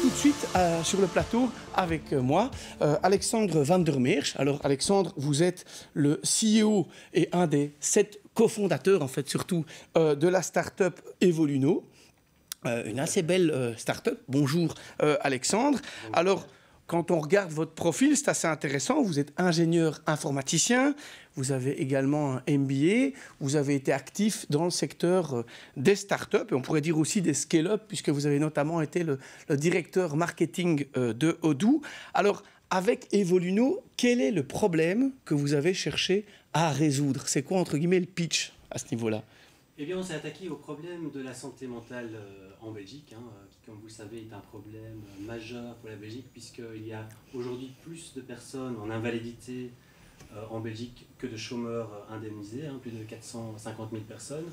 tout de suite sur le plateau avec moi Alexandre van der Meersch. Alors Alexandre, vous êtes le CEO et un des 7 cofondateurs en fait surtout de la start-up Evoluno. Une assez belle start-up. Bonjour Alexandre. Bonjour. Alors quand on regarde votre profil, c'est assez intéressant. Vous êtes ingénieur informaticien, vous avez également un MBA, vous avez été actif dans le secteur des startups et on pourrait dire aussi des scale-up puisque vous avez notamment été le directeur marketing de Odoo. Alors, avec Evoluno, quel est le problème que vous avez cherché à résoudre? C'est quoi, entre guillemets, le pitch à ce niveau-là? Eh bien, on s'est attaqué au problème de la santé mentale en Belgique, qui, comme vous le savez, est un problème majeur pour la Belgique, puisqu'il y a aujourd'hui plus de personnes en invalidité en Belgique que de chômeurs indemnisés, plus de 450 000 personnes,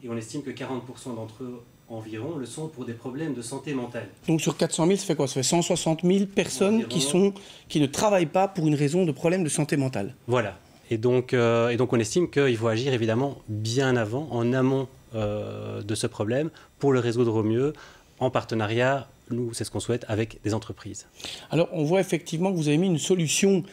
et on estime que 40% d'entre eux environ le sont pour des problèmes de santé mentale. Donc sur 400 000, ça fait quoi? Ça fait 160 000 personnes qui ne travaillent pas pour une raison de problème de santé mentale. Voilà. Et donc on estime qu'il faut agir évidemment bien avant, en amont de ce problème, pour le résoudre au mieux, en partenariat, nous, c'est ce qu'on souhaite, avec des entreprises. Alors, on voit effectivement que vous avez mis une solution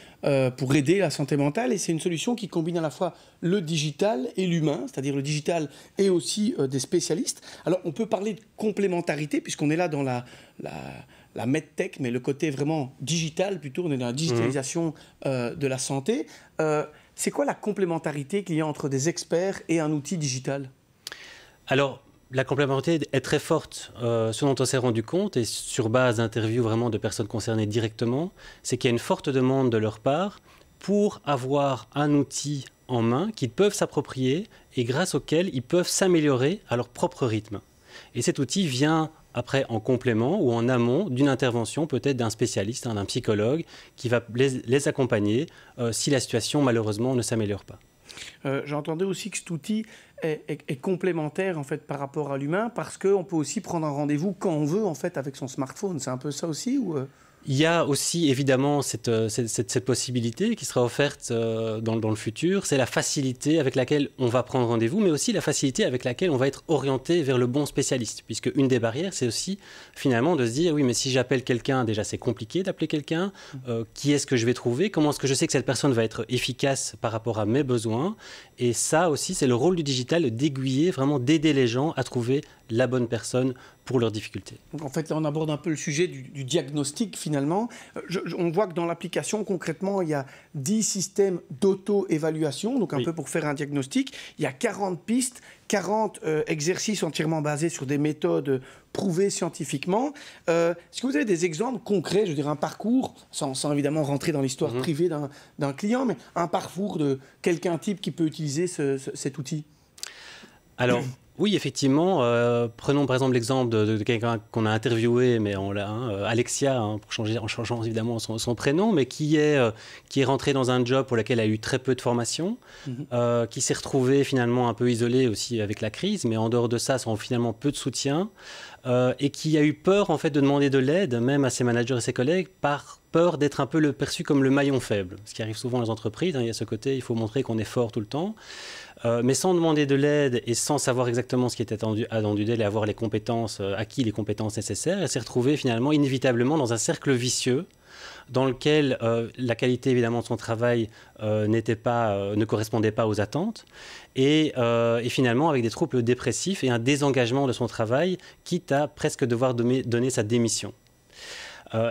pour aider la santé mentale, et c'est une solution qui combine à la fois le digital et l'humain, c'est-à-dire le digital et aussi des spécialistes. Alors, on peut parler de complémentarité, puisqu'on est là dans la medtech, mais le côté vraiment digital, plutôt, on est dans la digitalisation de la santé. C'est quoi la complémentarité qu'il y a entre des experts et un outil digital? Alors, la complémentarité est très forte. Ce dont on s'est rendu compte, et sur base d'interviews vraiment de personnes concernées directement, c'est qu'il y a une forte demande de leur part pour avoir un outil en main qu'ils peuvent s'approprier et grâce auquel ils peuvent s'améliorer à leur propre rythme. Et cet outil vient après en complément ou en amont d'une intervention peut-être d'un spécialiste, d'un psychologue qui va les accompagner si la situation malheureusement ne s'améliore pas. J'entendais aussi que cet outil est complémentaire en fait par rapport à l'humain parce qu'on peut aussi prendre un rendez-vous quand on veut en fait avec son smartphone. C'est un peu ça aussi ou Il y a aussi évidemment cette possibilité qui sera offerte dans le futur, c'est la facilité avec laquelle on va prendre rendez-vous, mais aussi la facilité avec laquelle on va être orienté vers le bon spécialiste. Puisque une des barrières, c'est aussi finalement de se dire, oui, mais si j'appelle quelqu'un, déjà c'est compliqué d'appeler quelqu'un, qui est-ce que je vais trouver, comment est-ce que je sais que cette personne va être efficace par rapport à mes besoins, et ça aussi, c'est le rôle du digital d'aiguiller, vraiment d'aider les gens à trouver la bonne personne pour leurs difficultés. Donc en fait, là, on aborde un peu le sujet du diagnostic finalement. On voit que dans l'application, concrètement, il y a 10 systèmes d'auto-évaluation, donc un peu pour faire un diagnostic. Il y a 40 pistes, 40 exercices entièrement basés sur des méthodes prouvées scientifiquement. Est-ce que vous avez des exemples concrets, je veux dire un parcours, sans évidemment rentrer dans l'histoire privée d'un client, mais un parcours de quelqu'un type qui peut utiliser cet outil? Alors, oui, effectivement. Prenons par exemple l'exemple de quelqu'un qu'on a interviewé, mais on l'a, Alexia, en changeant évidemment son prénom, mais qui est rentrée dans un job pour lequel elle a eu très peu de formation, qui s'est retrouvée finalement un peu isolée aussi avec la crise, mais en dehors de ça, sans finalement peu de soutien, et qui a eu peur en fait de demander de l'aide, même à ses managers et ses collègues, par peur d'être un peu perçu comme le maillon faible, ce qui arrive souvent dans les entreprises. Il y a ce côté, il faut montrer qu'on est fort tout le temps. Mais sans demander de l'aide et sans savoir exactement ce qui était attendu d'elle et avoir les compétences, acquis les compétences nécessaires, elle s'est retrouvée finalement inévitablement dans un cercle vicieux dans lequel la qualité évidemment de son travail ne correspondait pas aux attentes et finalement avec des troubles dépressifs et un désengagement de son travail, quitte à presque devoir donner sa démission.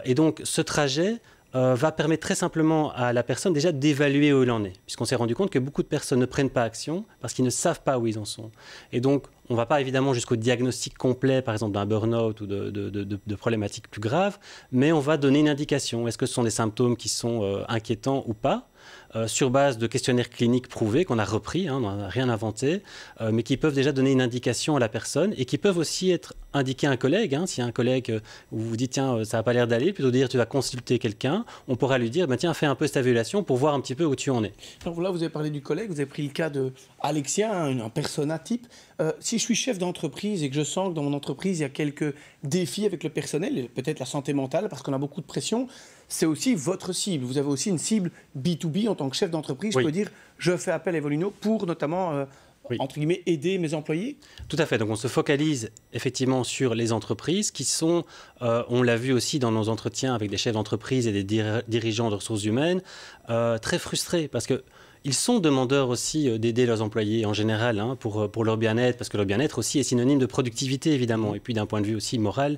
Et donc ce trajet va permettre très simplement à la personne déjà d'évaluer où il en est, puisqu'on s'est rendu compte que beaucoup de personnes ne prennent pas action parce qu'ils ne savent pas où ils en sont. Et donc, on ne va pas évidemment jusqu'au diagnostic complet, par exemple d'un burn-out ou de problématiques plus graves, mais on va donner une indication. Est-ce que ce sont des symptômes qui sont inquiétants ou pas, sur base de questionnaires cliniques prouvés qu'on a repris, on n'a rien inventé, mais qui peuvent déjà donner une indication à la personne et qui peuvent aussi être indiqués à un collègue. S'il y a un collègue où vous vous dites tiens, ça n'a pas l'air d'aller, plutôt dire tu vas consulter quelqu'un, on pourra lui dire tiens, fais un peu cette évaluation pour voir un petit peu où tu en es. Alors là, vous avez parlé du collègue, vous avez pris le cas de Alexia, un persona type. Si je suis chef d'entreprise et que je sens que dans mon entreprise, il y a quelques défis avec le personnel, peut-être la santé mentale, parce qu'on a beaucoup de pression, c'est aussi votre cible. Vous avez aussi une cible B2B en tant que chef d'entreprise. Je peux dire, je fais appel à Evoluno pour notamment entre guillemets, aider mes employés? Tout à fait. Donc on se focalise effectivement sur les entreprises qui sont, on l'a vu aussi dans nos entretiens avec des chefs d'entreprise et des dirigeants de ressources humaines, très frustrés parce que ils sont demandeurs aussi d'aider leurs employés en général pour leur bien-être, parce que leur bien-être aussi est synonyme de productivité évidemment. Et puis d'un point de vue aussi moral,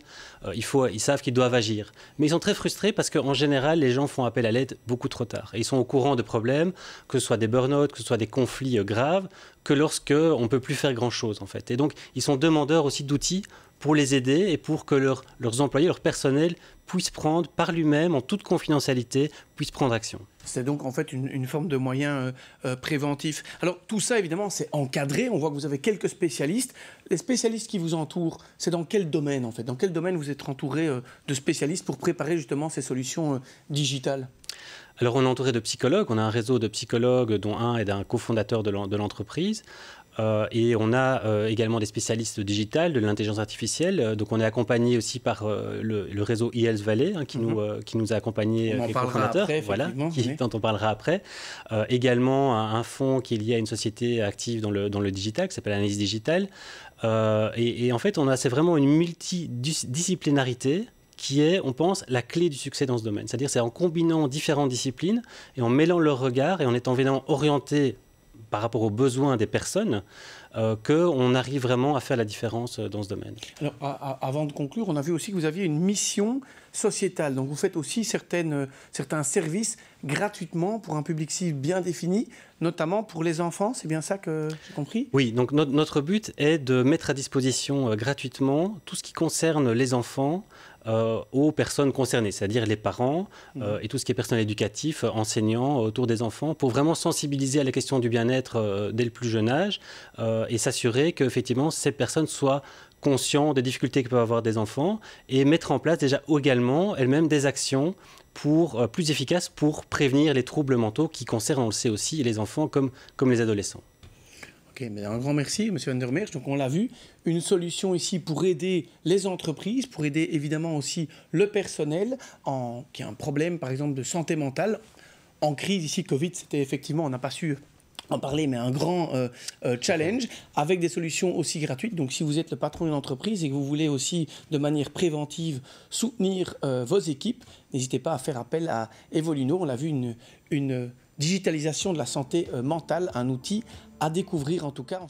ils savent qu'ils doivent agir. Mais ils sont très frustrés parce qu'en général, les gens font appel à l'aide beaucoup trop tard. Et ils sont au courant de problèmes, que ce soit des burn-out, que ce soit des conflits graves, que lorsqu'on ne peut plus faire grand-chose en fait. Et donc, ils sont demandeurs aussi d'outils pour les aider et pour que leurs employés, leur personnel puissent prendre par lui-même, en toute confidentialité, puissent prendre action. C'est donc en fait une forme de moyen préventif. Alors tout ça évidemment c'est encadré, on voit que vous avez quelques spécialistes. Les spécialistes qui vous entourent, c'est dans quel domaine en fait? Dans quel domaine vous êtes entouré de spécialistes pour préparer justement ces solutions digitales? Alors on est entouré de psychologues, on a un réseau de psychologues dont un est un cofondateur de l'entreprise. Et on a également des spécialistes digitales, de l'intelligence artificielle. Donc on est accompagné aussi par le réseau eHealth Valley qui nous a accompagnés, on en parlera après, dont on parlera après. Également un fonds qui est lié à une société active dans le digital, qui s'appelle Analyse Digital. Et en fait, c'est vraiment une multidisciplinarité qui est, on pense, la clé du succès dans ce domaine. C'est-à-dire c'est en combinant différentes disciplines et en mêlant leurs regards et en étant vraiment orienté par rapport aux besoins des personnes, qu'on arrive vraiment à faire la différence dans ce domaine. Alors, avant de conclure, on a vu aussi que vous aviez une mission sociétale. Donc, vous faites aussi certains services gratuitement pour un public cible bien défini, notamment pour les enfants. C'est bien ça que j'ai compris? Oui, donc notre but est de mettre à disposition gratuitement tout ce qui concerne les enfants aux personnes concernées, c'est-à-dire les parents et tout ce qui est personnel éducatif, enseignants autour des enfants, pour vraiment sensibiliser à la question du bien-être dès le plus jeune âge et s'assurer qu'effectivement ces personnes soient conscientes des difficultés que peuvent avoir des enfants et mettre en place déjà également elles-mêmes des actions plus efficaces pour prévenir les troubles mentaux qui concernent, on le sait aussi, les enfants comme les adolescents. Okay, mais un grand merci, M. Van der Meersch. Donc on l'a vu, une solution ici pour aider les entreprises, pour aider évidemment aussi le personnel qui a un problème, par exemple, de santé mentale. En crise ici, Covid, c'était effectivement, on n'a pas su en parler, mais un grand challenge avec des solutions aussi gratuites. Donc si vous êtes le patron d'une entreprise et que vous voulez aussi de manière préventive soutenir vos équipes, n'hésitez pas à faire appel à Evolino. On l'a vu, une digitalisation de la santé mentale, un outil à découvrir en tout cas.